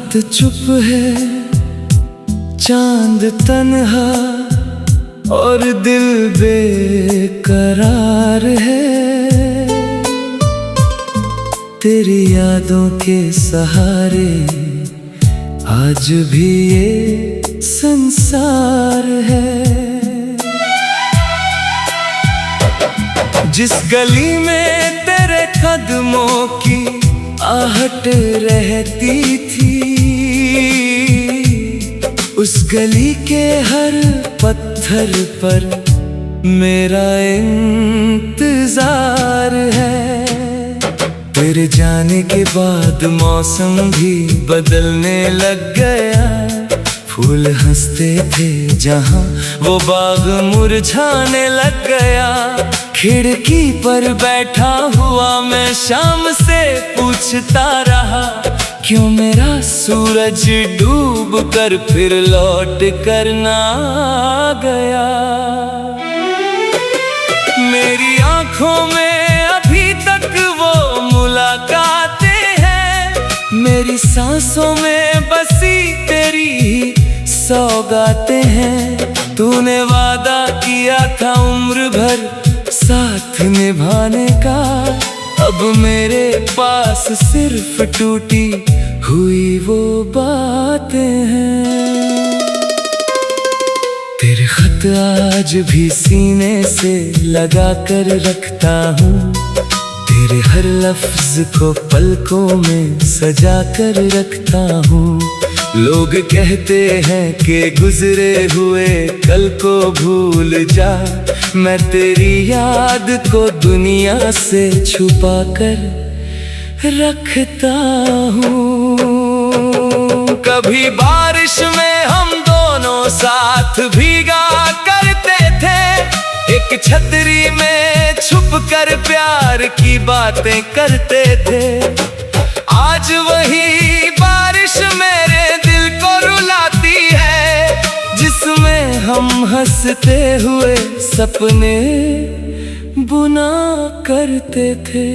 रात चुप है, चांद तन्हा और दिल बेकरार है। तेरी यादों के सहारे आज भी ये संसार है। जिस गली में तेरे कदमों की आहट रहती थी, उस गली के हर पत्थर पर मेरा इंतजार है। तेरे जाने के बाद मौसम भी बदलने लग गया। फूल हंसते थे जहां वो बाग मुरझाने लग गया। खिड़की पर बैठा हुआ मैं शाम से पूछता रहा, क्यों मेरा सूरज डूब कर फिर लौट कर ना गया। मेरी आंखों में अभी तक वो मुलाकातें हैं, मेरी सांसों में बसी तेरी सौगातें हैं। तूने वादा किया था उम्र भर साथ निभाने का, अब मेरे पास सिर्फ टूटी हुई वो बातें हैं। तेरे खत आज भी सीने से लगा कर रखता हूँ, तेरे हर लफ्ज को पलकों में सजा कर रखता हूँ। लोग कहते हैं कि गुजरे हुए कल को भूल जा, मैं तेरी याद को दुनिया से छुपा कर रखता हूँ। कभी बारिश में हम दोनों साथ भीगा करते थे, एक छतरी में छुप कर प्यार की बातें करते थे। आज वही बारिश मेरे दिल को रुलाती है, जिसमें हम हंसते हुए सपने बुना करते थे।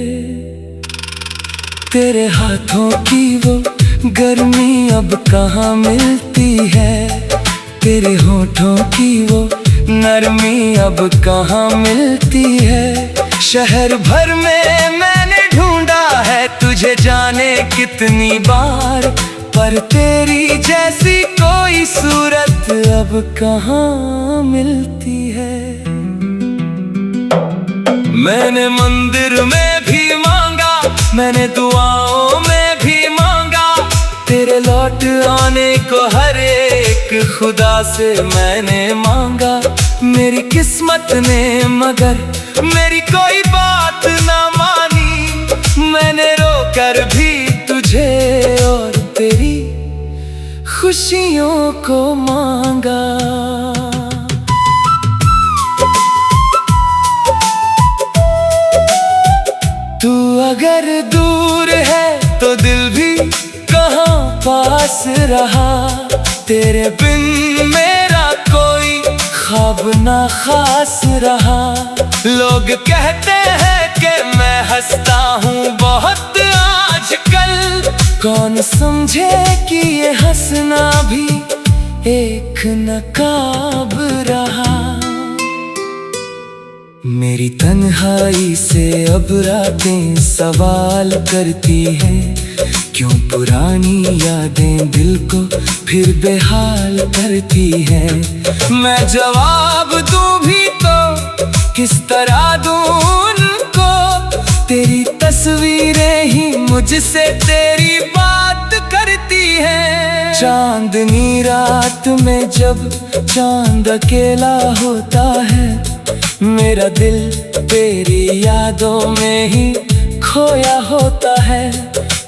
तेरे हाथों की वो गर्मी अब कहाँ मिलती है, तेरे होठों की वो नरमी अब कहाँ मिलती है। शहर भर में मैंने ढूंढा है तुझे जाने कितनी बार, पर तेरी जैसी कोई सूरत अब कहाँ मिलती है। मैंने मंदिर में भी मांगा, मैंने दुआओं में भी मांगा, तेरे लौट आने को हर एक खुदा से मैंने मांगा। मेरी किस्मत ने मगर मेरी कोई बात ना मानी, मैंने रोकर भी तुझे और तेरी खुशियों को मांगा। तू अगर दूर है तो दिल भी कहाँ पास रहा, तेरे बिन मेरा कोई ख्वाब ना खास रहा। लोग कहते हैं कि मैं हंसता हूँ बहुत आजकल, कौन समझे कि ये हंसना भी एक नकाब रहा। मेरी तन्हाई से अब रातें सवाल करती हैं, क्यों पुरानी यादें दिल को फिर बेहाल करती हैं। मैं जवाब दूं भी तो किस तरह दूं उनको, तेरी तस्वीरें ही मुझसे तेरी बात करती हैं। चांदनी रात में जब चांद अकेला होता है, मेरा दिल तेरी यादों में ही खोया होता है।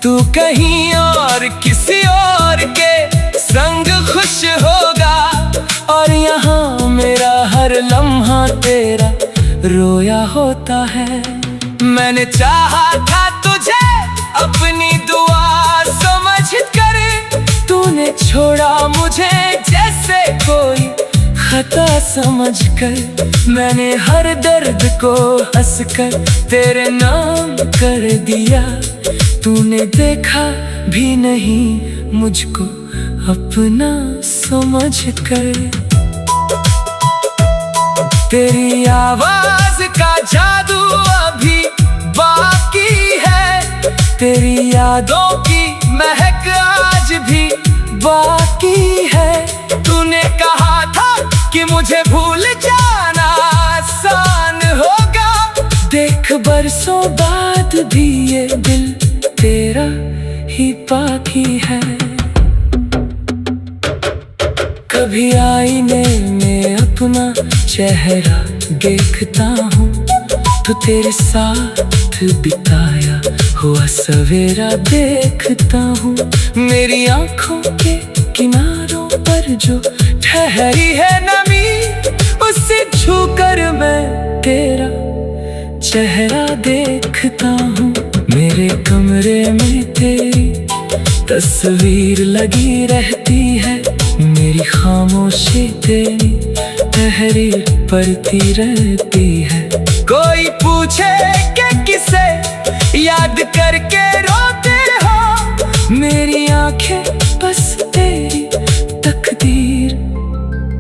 तू कहीं और किसी और के संग खुश होगा, और यहाँ मेरा हर लम्हा तेरा रोया होता है। मैंने चाहा था तुझे अपनी दुआ समझ कर, तूने छोड़ा मुझे जैसे कोई खता समझकर। मैंने हर दर्द को हंसकर तेरे नाम कर दिया, तूने देखा भी नहीं मुझको अपना समझ कर। तेरी आवाज का जादू अभी बाकी है, तेरी यादों की महक आज भी बाकी है। तूने कहा था कि मुझे भूल जाना आसान होगा, देख बरसों बाद भी ये दिल तेरा ही बाकी है। कभी आईने में अपना चेहरा देखता हूँ, तो तेरे साथ बिताया हुआ सवेरा देखता हूँ। मेरी आँखों के किनारों पर जो ठहरी है नमी, उससे छूकर मैं तेरा चेहरा देखता हूँ। मेरे कमरे में तेरी तस्वीर लगी रहती है, मेरी खामोशी तेरी तहरीर पढ़ती रहती है। कोई पूछे कि किसे याद करके रोते हो, मेरी आंखें बस तेरी तकदीर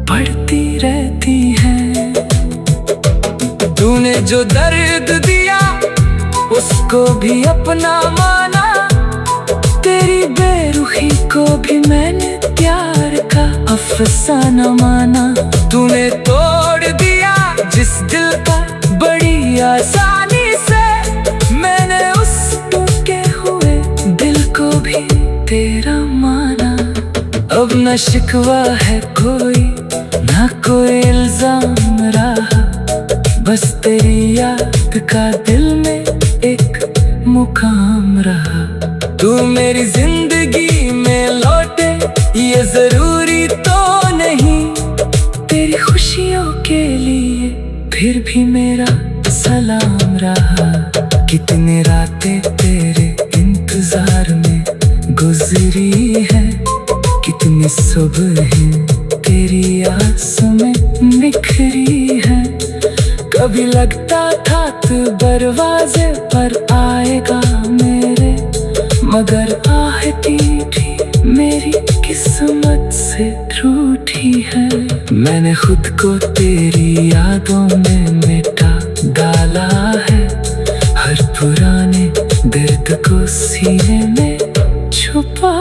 पढ़ती रहती हैं। तूने जो दर्द दिया उसको भी अपना माना, तेरी बेरुखी को भी मैंने प्यार का अफसाना माना। तूने तोड़ दिया जिस दिल का बड़ी आसानी से, मैंने उस टूटे हुए दिल को भी तेरा माना। अब न शिकवा है कोई, ना कोई इल्जाम रहा, बस तेरी याद का दिल में एक मुकाम रहा। तू मेरी जिंदगी में लौटे ये जरूरी तो नहीं, तेरी खुशियों के लिए फिर भी मेरा सलाम रहा। कितने रातें तेरे इंतजार में गुजरी है, कितनी सुबहें तेरी आस में निखरी है। कभी लगता था तू दरवाजे पर आएगा मेरे, मगर आहटी भी मेरी किस्मत से रूठी है। मैंने खुद को तेरी यादों में मिटा डाला है, हर पुराने दर्द को सीने में छुपा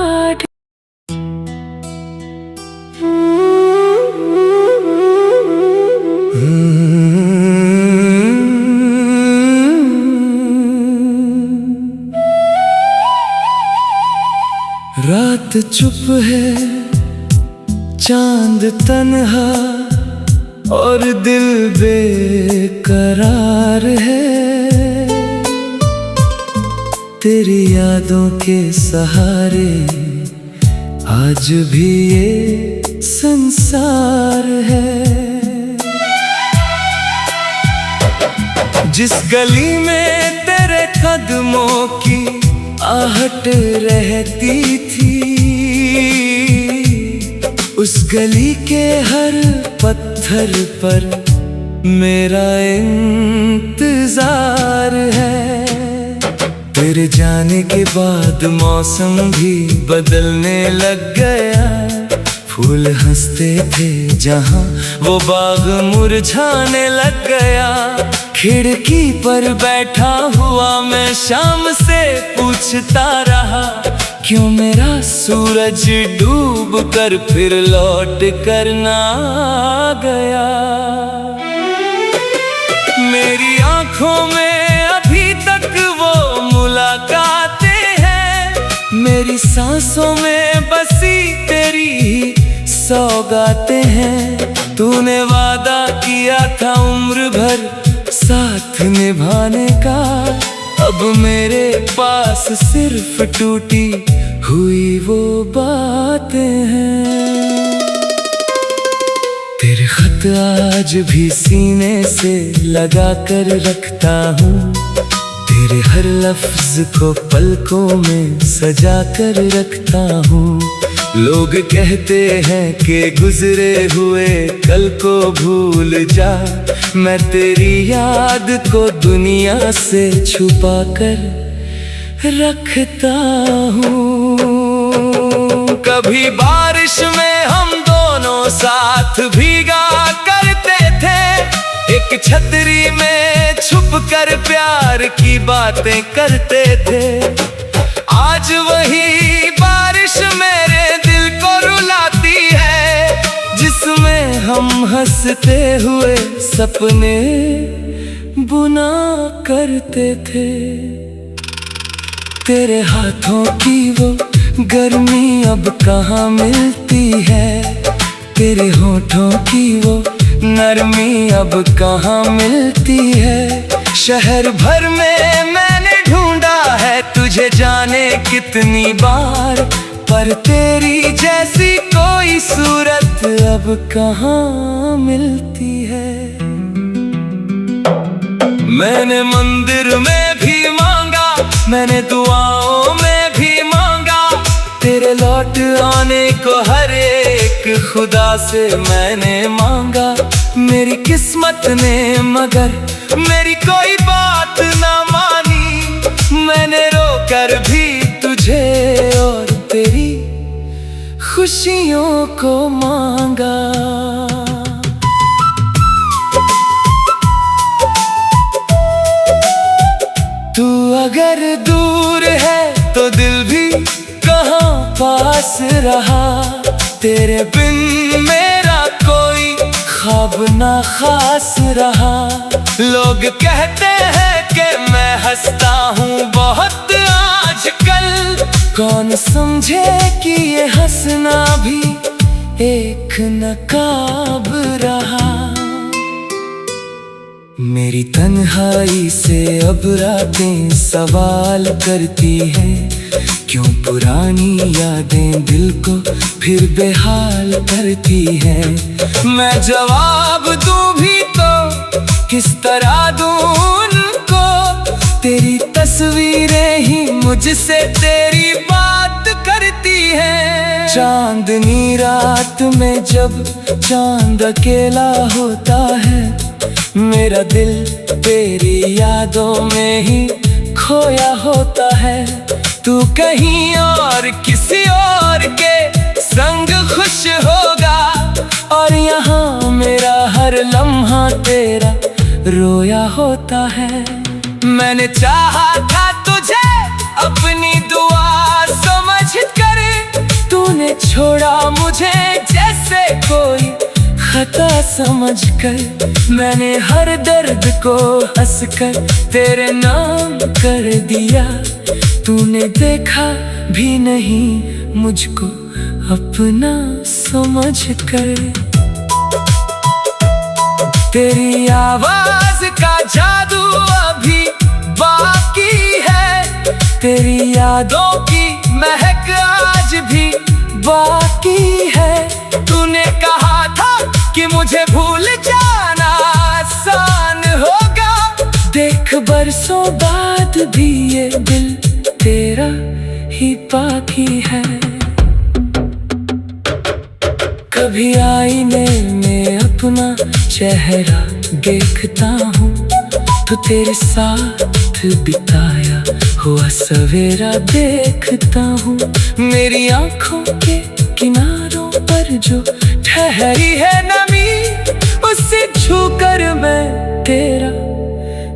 रात चुप है, चांद तन्हा और दिल बेकरार है। तेरी यादों के सहारे आज भी ये संसार है। जिस गली में तेरे कदमों की आहट रहती थी, उस गली के हर पत्थर पर मेरा इंतजार है। तेरे जाने के बाद मौसम भी बदलने लग गया, फूल हंसते थे जहाँ वो बाग मुरझाने लग गया। खिड़की पर बैठा हुआ मैं शाम से पूछता रहा, क्यों मेरा सूरज डूब कर फिर लौट कर ना गया। मेरी आंखों में अभी तक वो मुलाकातें हैं, मेरी सांसों में बसी तेरी सौगातें हैं। तूने वादा किया था उम्र भर साथ निभाने का, अब मेरे पास सिर्फ टूटी हुई वो बातें हैं। तेरे खत आज भी सीने से लगा कर रखता हूँ, तेरे हर लफ्ज को पलकों में सजा कर रखता हूँ। लोग कहते हैं कि गुजरे हुए कल को भूल जा, मैं तेरी याद को दुनिया से छुपा कर रखता हूँ। कभी बारिश में हम दोनों साथ भीगा करते थे, एक छतरी में छुप कर प्यार की बातें करते थे। आज वही बारिश मेरे दिल को रुलाती है, जिसमें हम हंसते हुए सपने बुना करते थे। तेरे हाथों की वो गर्मी अब कहाँ मिलती है, तेरे होठों की वो नरमी अब कहाँ मिलती है। शहर भर में मैंने ढूंढा है तुझे जाने कितनी बार, पर तेरी जैसी कोई सूरत अब कहाँ मिलती है। मैंने मंदिर में भी मांगा, मैंने दुआओं में भी मांगा, तेरे लौट आने को हर एक खुदा से मैंने मांगा। मेरी किस्मत ने मगर मेरी कोई बात ना मानी, मैंने रोकर भी तुझे और तेरी खुशियों को मांगा। तू अगर दूर है तो दिल भी कहाँ पास रहा, तेरे बिन मेरा कोई ख्वाब ना खास रहा। लोग कहते हैं कि मैं हंसता हूँ बहुत आजकल, कौन समझे कि ये हंसना भी एक नकाब रहा। मेरी तन्हाई से अब रातें सवाल करती हैं, क्यों पुरानी यादें दिल को फिर बेहाल करती हैं। मैं जवाब दूं भी तो किस तरह दूं उनको, तेरी तस्वीरें ही मुझसे तेरी बात करती हैं। चांदनी रात में जब चांद अकेला होता है, मेरा दिल तेरी यादों में ही खोया होता है। तू कहीं और किसी और के संग खुश होगा, और यहाँ मेरा हर लम्हा तेरा रोया होता है। मैंने चाहा था तुझे अपनी दुआ समझ कर, तूने छोड़ा मुझे जैसे कोई खता समझकर। मैंने हर दर्द को हंसकर तेरे नाम कर दिया, तूने देखा भी नहीं मुझको अपना समझकर। तेरी आवाज का जादू अभी बाकी है, तेरी यादों की महक आज भी बाकी है। तूने कहा था कि मुझे भूल जाना आसान होगा, देख बरसों बाद भी ये दिल तेरा ही बाकी है। कभी आईने में अपना चेहरा देखता हूँ, तो तेरे साथ बिताया हुआ सवेरा देखता हूँ। मेरी आँखों के किनारों पर जो ठहरी है नमी, उससे छूकर मैं तेरा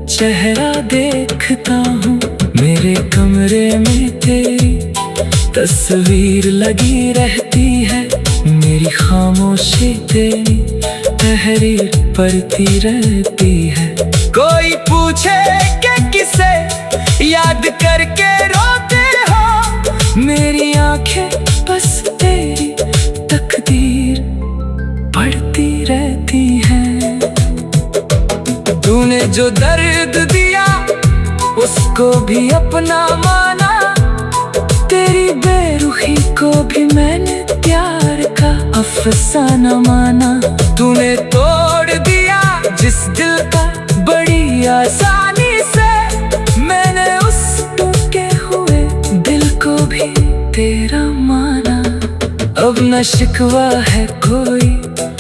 चेहरा देखता हूँ। मेरे कमरे में तेरी तस्वीर लगी रहती है, मेरी खामोशी तेरी तहरीर पढ़ती रहती है। कोई पूछे कि किसे याद करके रोते हो, मेरी आंखें बस तेरी तकदीर पढ़ती रहती हैं। तूने जो दर्द दिया उसको भी अपना माना, तेरी बेरुखी को भी मैंने प्यार का अफसाना माना। तूने तोड़ दिया जिस दिल का बड़ी आसानी से, मैंने उस टूटे हुए दिल को भी तेरा माना। अब न शिकवा है कोई,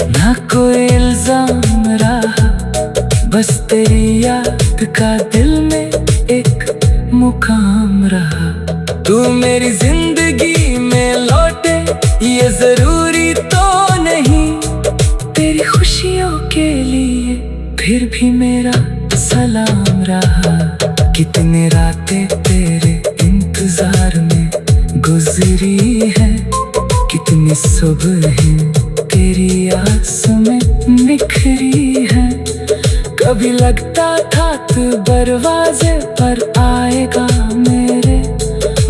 न कोई इल्जाम रहा, बस तेरी याद का दिल में एक मुकाम रहा। तू मेरी जिंदगी में लौटे जरूरी तो नहीं तेरी खुशियों के लिए, फिर भी मेरा सलाम रहा। कितने रातें तेरे इंतजार में गुजरी है, कितनी सुबहें तेरी आस में निखरी है। कभी लगता था तू दरवाजे पर आएगा मेरे,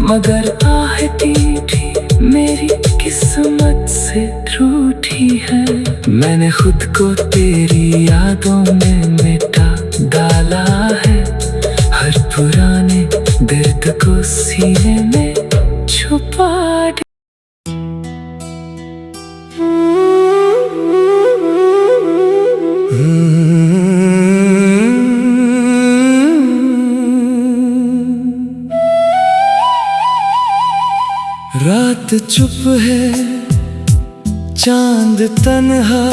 मगर आहटी भी मेरी किस्मत से रूठी है। मैंने खुद को तेरी यादों में मिटा डाला है, हर पुराने दर्द को सीने में छुपा। रात चुप है, चांद तन्हा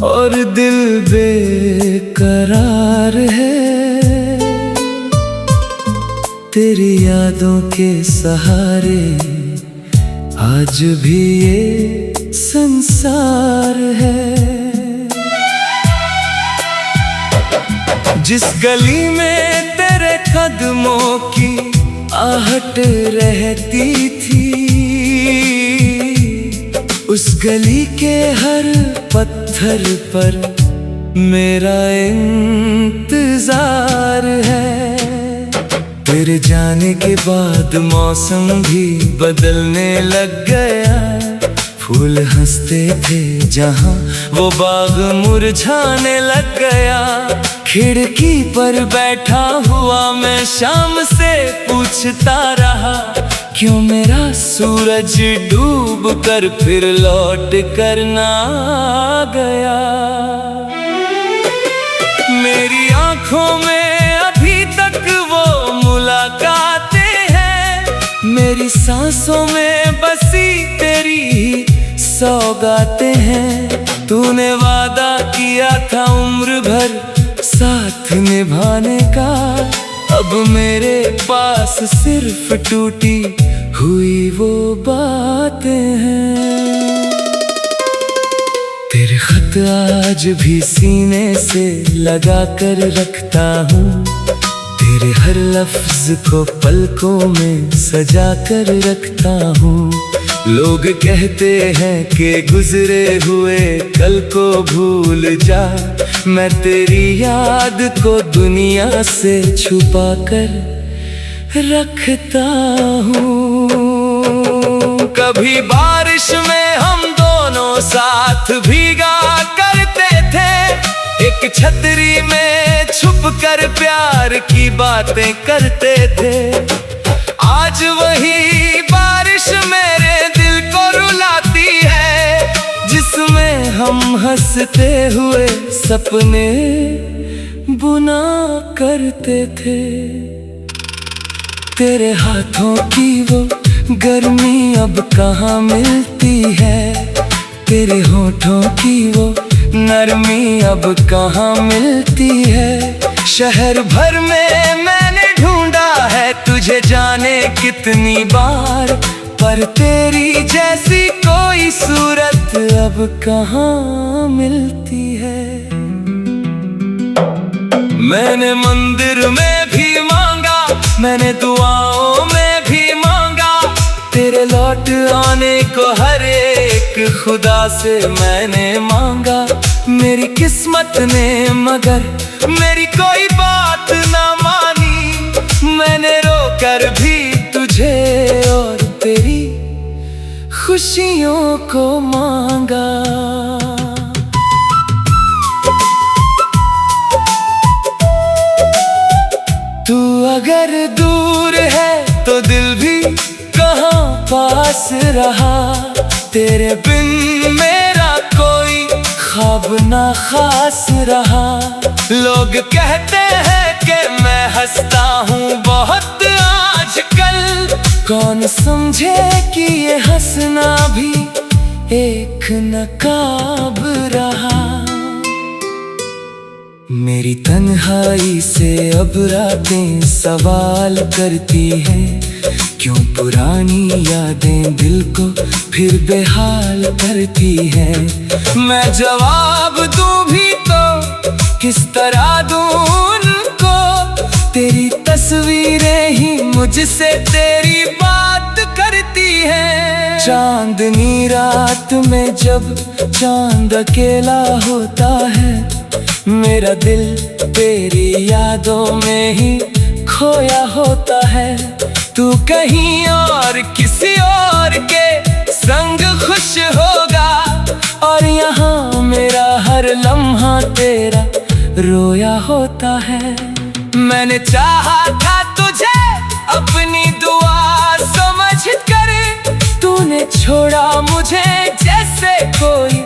और दिल बेकरार है। तेरी यादों के सहारे आज भी ये संसार है। जिस गली में तेरे कदमों की आहट रहती थी, उस गली के हर पत्थर पर मेरा इंतजार है। तेरे जाने के बाद मौसम भी बदलने लग गया। फूल हंसते थे जहाँ वो बाग मुरझाने लग गया। खिड़की पर बैठा हुआ मैं शाम से पूछता रहा, क्यों मेरा सूरज डूब कर फिर लौट कर ना गया। मेरी आंखों में अभी तक वो मुलाकातें हैं, मेरी सांसों में बसी तेरी ही सौगातें हैं। तूने वादा किया था उम्र भर साथ निभाने का, अब मेरे पास सिर्फ टूटी हुई वो बातें हैं। तेरे खत आज भी सीने से लगा कर रखता हूँ, तेरे हर लफ्ज को पलकों में सजा कर रखता हूँ। लोग कहते हैं कि गुजरे हुए कल को भूल जा, मैं तेरी याद को दुनिया से छुपा कर रखता हूँ। कभी बारिश में हम दोनों साथ भीगा करते थे, एक छतरी में छुप कर प्यार की बातें करते थे। आज वही बारिश मेरे दिल को रुलाती है, जिसमें हम हंसते हुए सपने बुना करते थे। तेरे हाथों की वो गर्मी अब कहाँ मिलती है, तेरे होठों की वो नरमी अब कहाँ मिलती है। शहर भर में मैंने ढूंढा है तुझे जाने कितनी बार, पर तेरी जैसी कोई सूरत अब कहाँ मिलती है। मैंने मंदिर में भी मांगा, मैंने दुआओं में भी मांगा, तेरे लौट आने को हर एक खुदा से मैंने मांगा। मेरी किस्मत ने मगर मेरी कोई बात ना मानी, मैंने रोकर भी तुझे और तेरी खुशियों को मांगा। तू अगर दूर है तो दिल भी कहाँ पास रहा, तेरे बिन मेरा कोई ख्वाब ना खास रहा। लोग कहते हैं कि मैं हंसता हूँ बहुत आजकल, कौन समझे कि ये हंसना भी एक नकाब रहा। मेरी तन्हाई से अब रातें सवाल करती हैं, क्यों पुरानी यादें दिल को फिर बेहाल करती हैं। मैं जवाब दूं भी तो किस तरह दूं उनको, तेरी तस्वीरें ही मुझसे तेरी बात करती हैं। चांदनी रात में जब चांद अकेला होता है, मेरा दिल तेरी यादों में ही खोया होता है। तू कहीं और किसी और के संग खुश होगा, और यहाँ मेरा हर लम्हा तेरा रोया होता है। मैंने चाहा था तुझे अपनी दुआ समझ कर, तूने छोड़ा मुझे जैसे कोई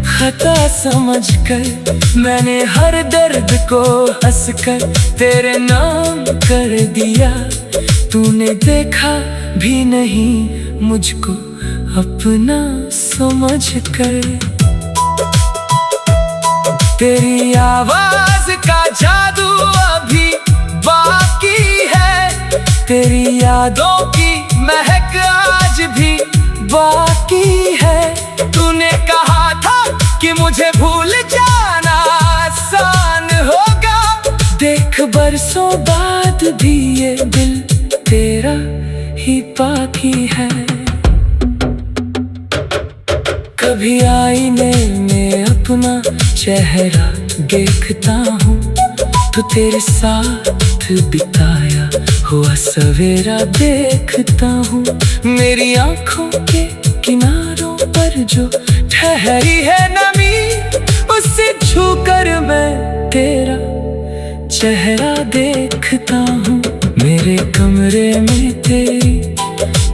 खता समझ कर। मैंने हर दर्द को हंसकर तेरे नाम कर दिया, तूने देखा भी नहीं मुझको अपना समझ कर। तेरी आवाज का जादू अभी बाकी है, तेरी यादों की महक आज भी बाकी है। तूने कहा था कि मुझे भूल जाना आसान होगा, देख बरसों बाद भी ये दिल तेरा ही बाकी है। कभी आईने में अपना चेहरा देखता हूँ, तो तेरे साथ बिताया हुआ सवेरा देखता हूँ। मेरी आँखों के किनारों पर जो ठहरी है नमी, उससे छूकर मैं तेरा चेहरा देखता हूँ। मेरे कमरे में तेरी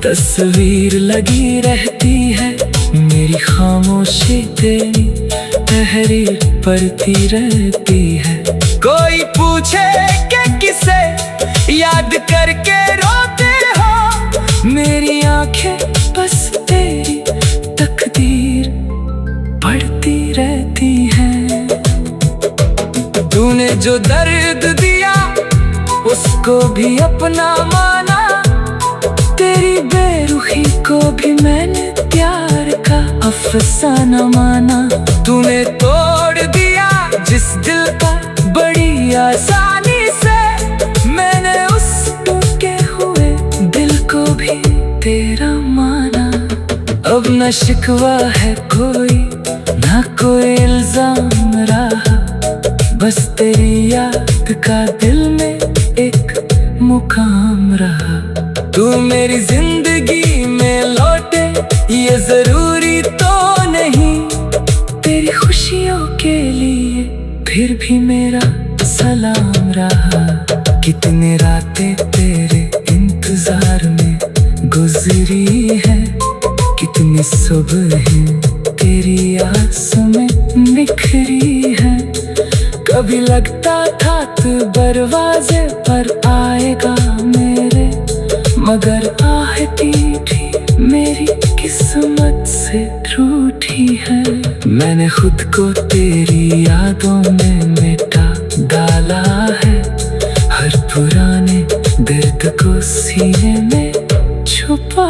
तस्वीर लगी रहती है, मेरी खामोशी तेरी तहरीर पढ़ती रहती है। कोई पूछे कि किसे याद करके रोते हो, मेरी आंखें बस तेरी तकदीर पढ़ती रहती हैं। तूने जो दर्द दिया उसको भी अपना माना, तेरी बेरुखी को भी मैंने प्यार का अफसाना माना। तूने तोड़ दिया जिस दिल का बड़ी आसानी से, मैंने उस टूटे हुए दिल को भी तेरा माना। अब न शिकवा है कोई, ना कोई इल्जाम रहा, बस तेरी याद का दिल में एक मुकाम रहा। तू मेरी जिंदगी में लौटे ये जरूरी तो नहीं, तेरी खुशियों के लिए फिर भी मेरा सलाम रहा। कितने रातें तेरे इंतजार में गुजरी है, कितनी सुबहें तेरी आस में निखरी है। कभी लगता था तू दरवाजे पर आएगा मेरे, मगर आहटी भी मेरी किस्मत से रूठी है। मैंने खुद को तेरी यादों में मिटा डाला है, हर पुराने दर्द को सीने में छुपा